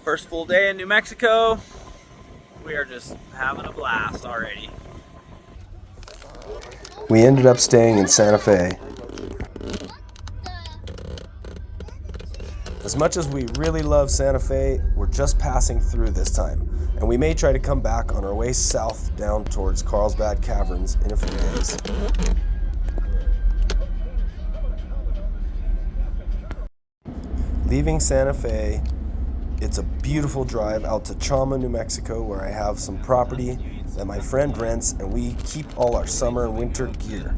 First full day in New Mexico. We are just having a blast already. We ended up staying in Santa Fe. As much as we really love Santa Fe, we're just passing through this time, and we may try to come back on our way south down towards Carlsbad Caverns in a few days. Leaving Santa Fe, it's a beautiful drive out to Chama, New Mexico, where I have some property that my friend rents, and we keep all our summer and winter gear.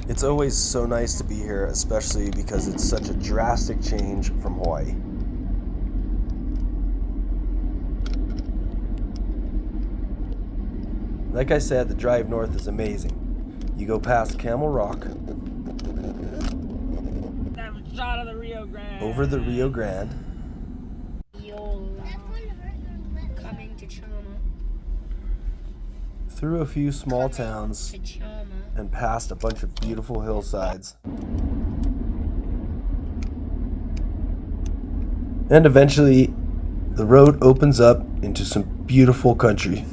It's always so nice to be here, especially because it's such a drastic change from Hawaii. Like I said, the drive north is amazing. You go past Camel Rock, Shot of the Rio Grande. over the Rio Grande, Coming to Chama. through a few small towns, To Chama. and past a bunch of beautiful hillsides. And eventually, the road opens up into some beautiful country.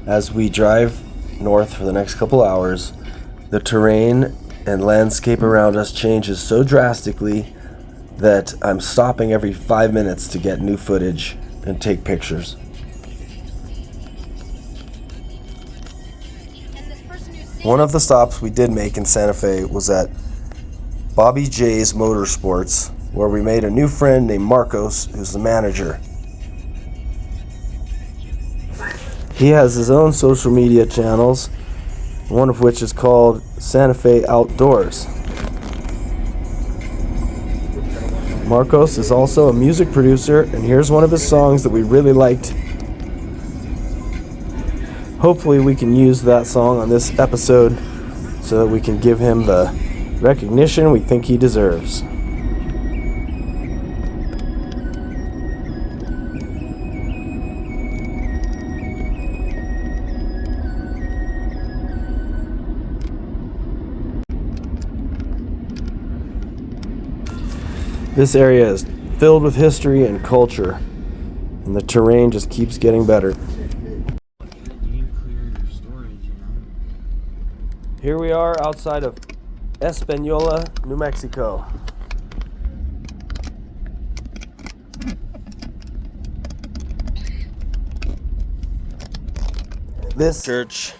As we drive north for the next couple hours, the terrain and landscape around us changes so drastically that I'm stopping every 5 minutes to get new footage and take pictures. One of the stops we did make in Santa Fe was at Bobby J's Motorsports, where we made a new friend named Marcos, who's the manager. He has his own social media channels, one of which is called Santa Fe Outdoors. Marcos is also a music producer, and here's one of his songs that we really liked. Hopefully we can use that song on this episode so that we can give him the recognition we think he deserves. This area is filled with history and culture, and the terrain just keeps getting better. Here we are outside of Espanola, New Mexico. This Church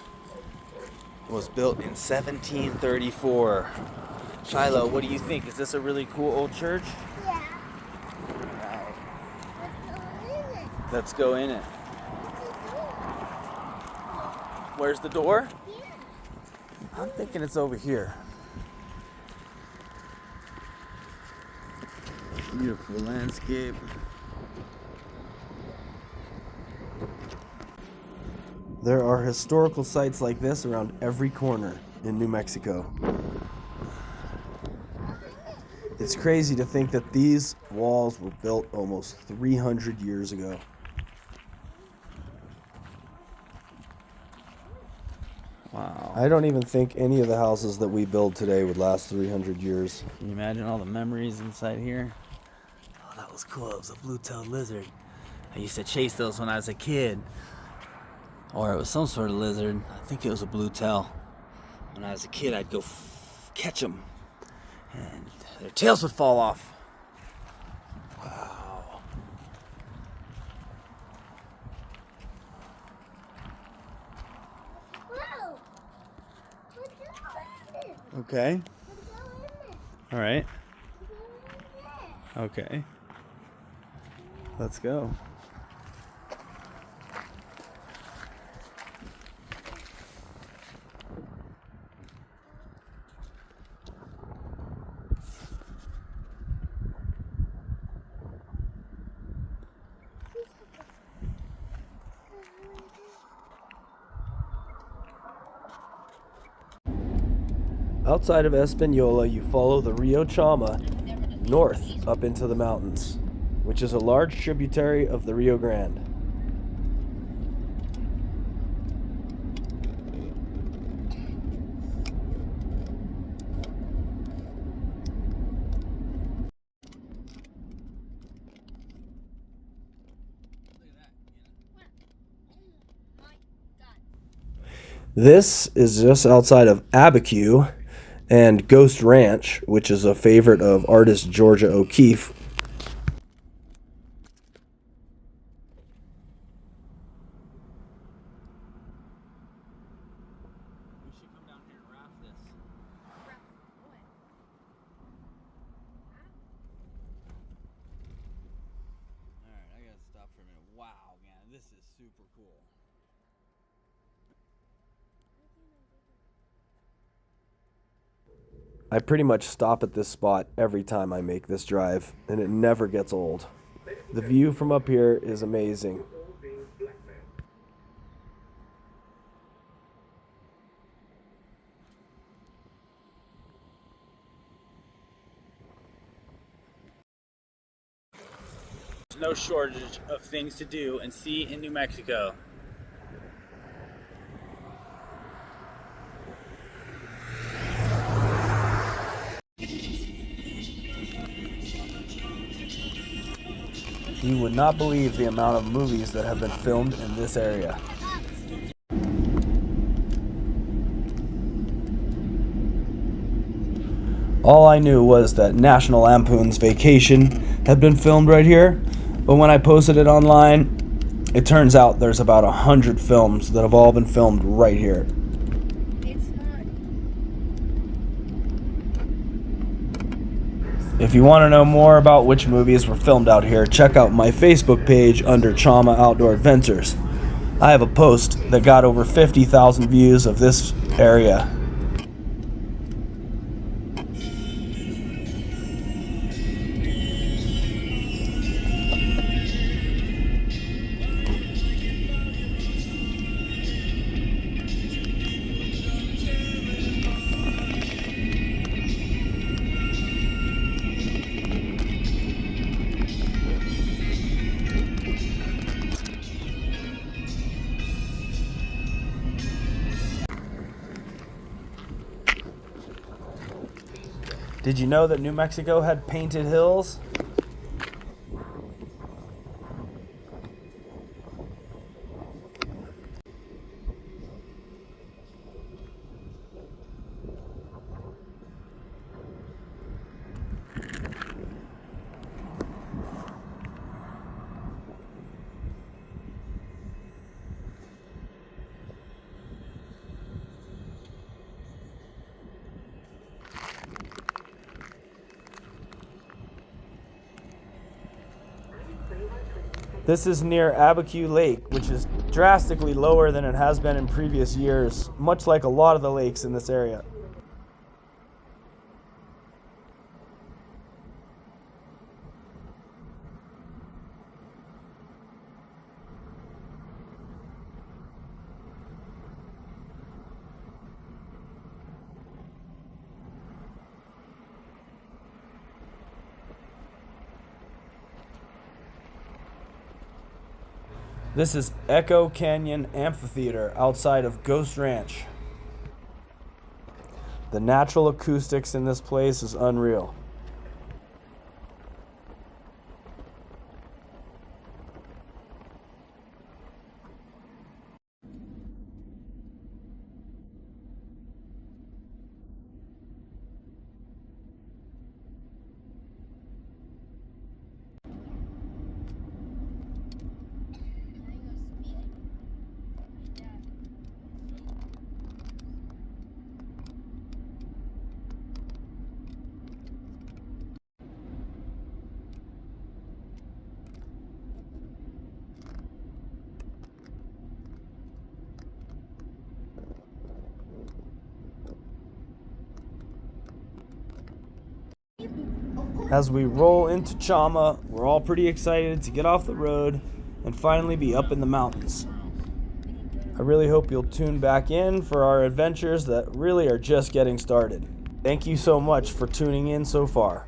was built in 1734. Shiloh, what do you think? Is this a really cool old church? Yeah. Right. Let's go in it. Where's the door? I'm thinking it's over here. Beautiful landscape. There are historical sites like this around every corner in New Mexico. It's crazy to think that these walls were built almost 300 years ago. Wow. I don't even think any of the houses that we build today would last 300 years. Can you imagine all the memories inside here? Oh, that was cool. It was a blue-tailed lizard. I used to chase those when I was a kid. Or it was some sort of lizard. I think it was a blue-tail. When I was a kid, I'd go catch them. And their tails would fall off. Wow. Whoa. Let's go in it. Okay. Let's go in it. All right. Let's go in it. Okay. Let's go. Outside of Espanola, you follow the Rio Chama north up into the mountains, which is a large tributary of the Rio Grande. This is just outside of Abiquiu and Ghost Ranch, which is a favorite of artist Georgia O'Keeffe. We should come down here and raft this. Alright, I gotta stop for a minute. Wow, man, this is super cool. I pretty much stop at this spot every time I make this drive, and it never gets old. The view from up here is amazing. There's no shortage of things to do and see in New Mexico. You would not believe the amount of movies that have been filmed in this area. All I knew was that National Lampoon's Vacation had been filmed right here, but when I posted it online, it turns out there's about 100 films that have all been filmed right here. It's not. If you want to know more about which movies were filmed out here, check out my Facebook page under Chama Outdoor Adventures. I have a post that got over 50,000 views of this area. Did you know that New Mexico had painted hills? This is near Abiquiu Lake, which is drastically lower than it has been in previous years, much like a lot of the lakes in this area. This is Echo Canyon Amphitheater outside of Ghost Ranch. The natural acoustics in this place is unreal. As we roll into Chama, we're all pretty excited to get off the road and finally be up in the mountains. I really hope you'll tune back in for our adventures that really are just getting started. Thank you so much for tuning in so far.